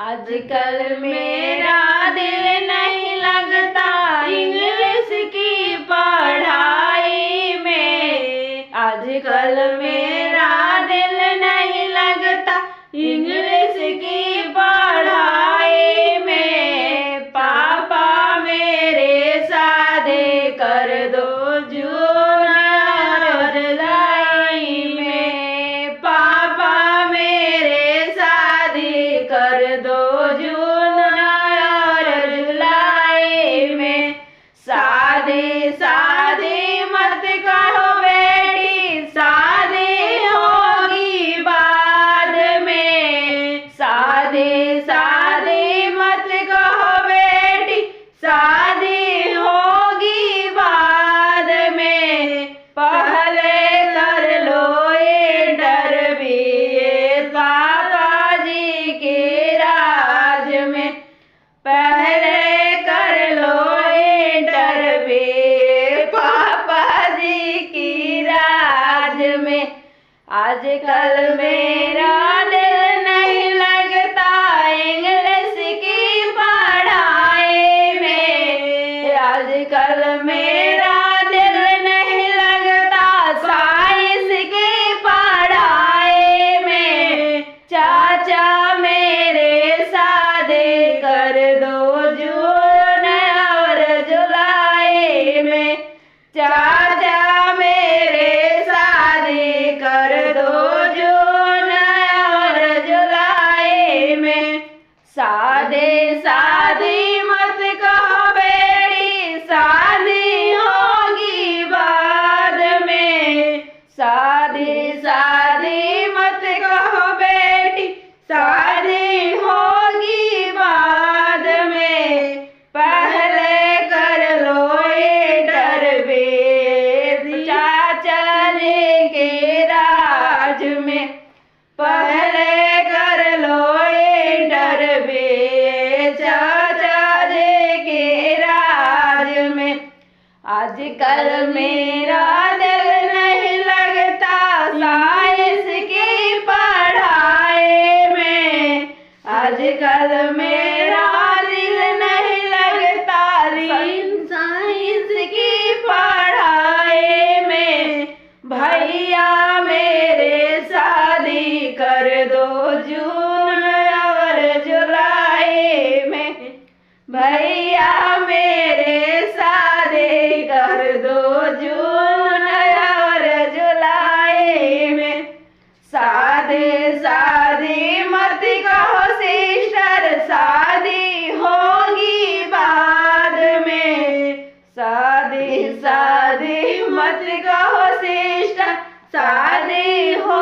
आजकल मेरा दिल नहीं लगता इंग्लिश की पढ़ाई में। आजकल मेरा दिल नहीं लगता इंग्लिश की पढ़ाई में। पापा मेरे शादी कर दो जून और जुलाई में। पापा मेरे शादी कर दो जून और जुलाई में। शादी शादी मत करो बेटी, शादी होगी बाद में। शादी शादी मत कहो बेटी, शादी होगी बाद में। पहले कर लो इंटरव्यू पापा जी के राज में। पहले कर लो इंटरव्यू पापा जी की राज में। आजकल मेरा दिल नहीं लगता इंग्लिश की पढ़ाई में। आजकल मेरा दिल नहीं लगता साइंस की पढ़ाई में। चाचा मेरे शादी कर दो जून और जुलाई में। चाचा मेरे शादी कर दो जून और जुलाई में। शादी शादी मत कहो बेटी, शादी होगी बाद में। शादी शादी मत कहो बेटी, शादी होगी बाद में। पहले कर लो इंटरव्यू चाचा जी के राज में। पहले कर लो इंटरव्यू चाचा जी के राज में। आजकल मेरा दिल नहीं लगता साइंस की पढ़ाई में। आजकल मेरा दिल नहीं लगता साइंस की पढ़ाई में। भैया मेरे शादी कर दो जून और जुलाई में। भैया मेरे शादी कर दो जून और जुलाई में। शादी शादी मत कहो सिस्टर, शादी होगी बाद में। शादी शादी मत कहो सिस्टर, शादी हो